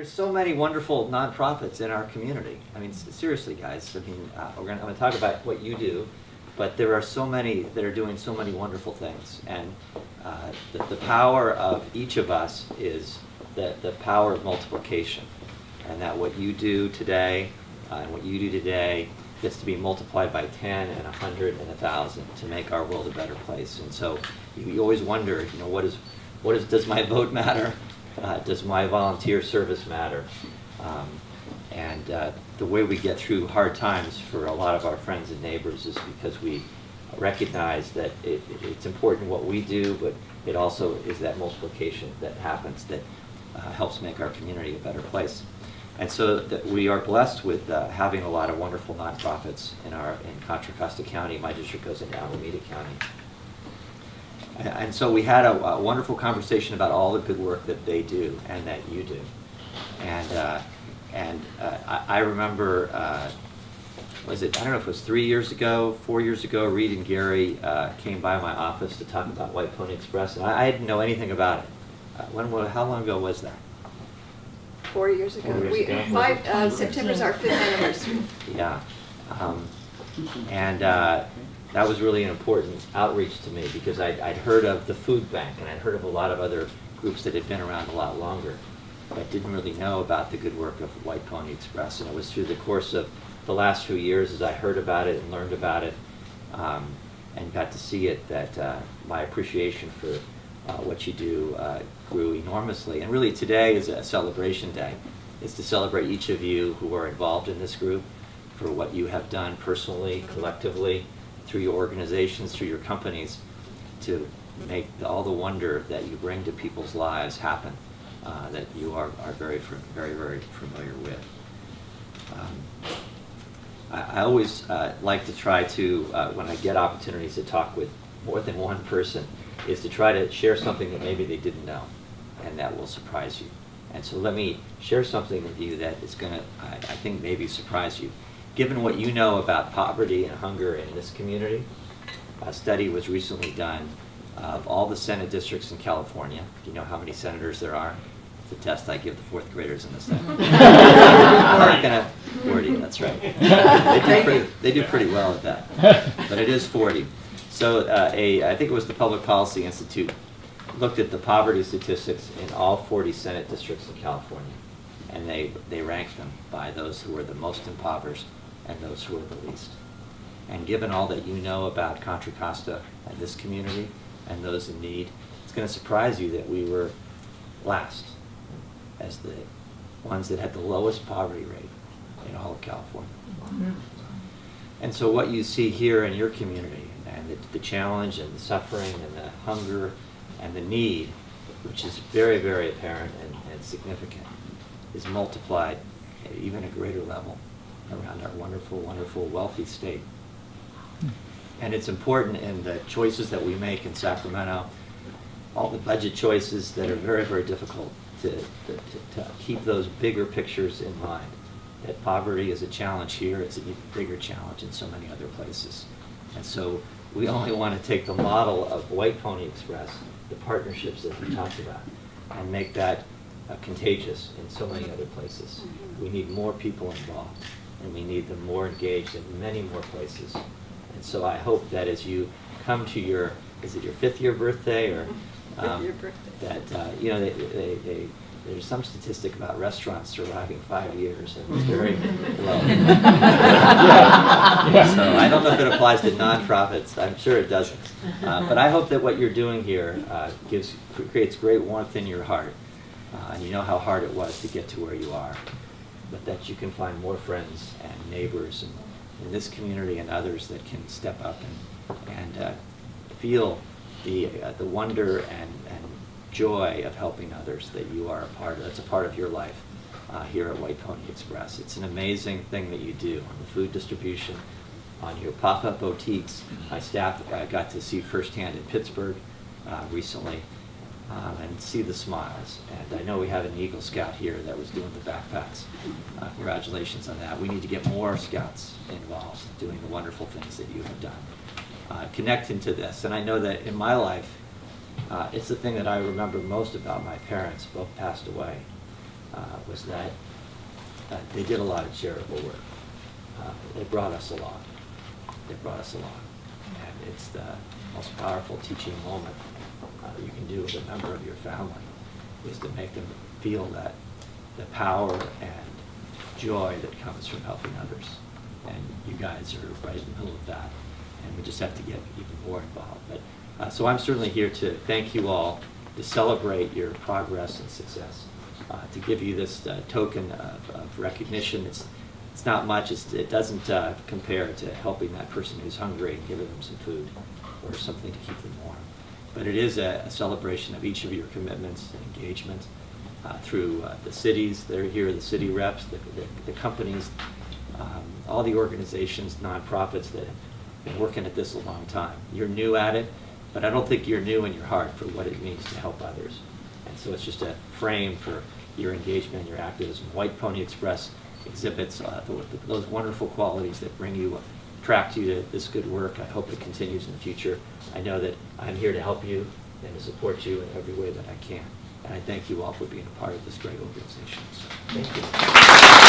there's so many wonderful nonprofits in our community. I mean, seriously, guys. I mean, I'm going to talk about what you do, but there are so many that are doing so many wonderful things. And the power of each of us is the power of multiplication. And that what you do today and what you do today gets to be multiplied by 10 and 100 and 1,000 to make our world a better place. And so you always wonder, you know, does my vote matter? Does my volunteer service matter? The way we get through hard times for a lot of our friends and neighbors is because we recognize that it's important what we do, but it also is that multiplication that happens that helps make our community a better place. And so that we are blessed with having a lot of wonderful nonprofits in Contra Costa County. My district goes into Alameda County. And so we had a wonderful conversation about all the good work that they do and that you do. I remember, I don't know if it was 3 years ago, 4 years ago, Reed and Gary came by my office to talk about White Pony Express, and I didn't know anything about it. How long ago was that? 4 years ago. September's our 5th anniversary. Yeah. That was really an important outreach to me because I'd heard of the food bank and I'd heard of a lot of other groups that had been around a lot longer, but didn't really know about the good work of White Pony Express. And it was through the course of the last few years as I heard about it and learned about it and got to see it that my appreciation for what you do grew enormously. And really today is a celebration day. It's to celebrate each of you who are involved in this group for what you have done personally, collectively, through your organizations, through your companies, to make all the wonder that you bring to people's lives happen, that you are very, very familiar with. I always like to try to, when I get opportunities to talk with more than one person, is to try to share something that maybe they didn't know, and that will surprise you. And so let me share something with you that is going to, I think, maybe surprise you. Given what you know about poverty and hunger in this community, a study was recently done of all the Senate districts in California. Do you know how many senators there are? It's a test I give the 4th graders in the Senate. 40, that's right. They do pretty well at that, but it is 40. So I think it was the Public Policy Institute looked at the poverty statistics in all 40 Senate districts in California, and they ranked them by those who were the most impoverished and those who were the least. And given all that you know about Contra Costa and this community and those in need, it's going to surprise you that we were last as the ones that had the lowest poverty rate in all of California. Mm-hmm. And so what you see here in your community and the challenge and the suffering and the hunger and the need, which is very, very apparent and significant, is multiplied at even a greater level around our wonderful, wonderful, wealthy state. And it's important in the choices that we make in Sacramento, all the budget choices that are very, very difficult to keep those bigger pictures in mind. That poverty is a challenge here, it's an even bigger challenge in so many other places. And so we only want to take the model of White Pony Express, the partnerships that you talked about, and make that contagious in so many other places. We need more people involved, and we need them more engaged in many more places. And so I hope that as you come to your, is it your 5th year birthday, or 5th year birthday, that you know there's some statistic about restaurants surviving 5 years, and it's very low. So I don't know if it applies to nonprofits. I'm sure it doesn't. But I hope that what you're doing here creates great warmth in your heart. And you know how hard it was to get to where you are, but that you can find more friends and neighbors in this community and others that can step up and feel the wonder and joy of helping others that you are a part of. That's a part of your life here at White Pony Express. It's an amazing thing that you do on the food distribution, on your pop-up boutiques. My staff got to see firsthand in Pittsburgh recently, and see the smiles. And I know we have an Eagle Scout here that was doing the backpacks. Congratulations on that. We need to get more Scouts involved doing the wonderful things that you have done. Connecting to this. And I know that in my life, it's the thing that I remember most about my parents, both passed away. was that they did a lot of charitable work. They brought us along. They brought us along. And it's the most powerful teaching moment you can do with a member of your family, is to make them feel that the power and joy that comes from helping others. And you guys are right in the middle of that. And we just have to get even more involved. But, so I'm certainly here to thank you all, to celebrate your progress and success, to give you this token of recognition. It's not much. It doesn't compare to helping that person who's hungry and giving them some food or something to keep them warm. But it is a celebration of each of your commitments and engagement through the cities that are here, the city reps, the companies, all the organizations, nonprofits that have been working at this a long time. You're new at it, but I don't think you're new in your heart for what it means to help others. And so it's just a frame for your engagement and your activism. White Pony Express exhibits those wonderful qualities that attract you to this good work. I hope it continues in the future. I know that I'm here to help you and to support you in every way that I can. And I thank you all for being a part of this great organization. So, thank you.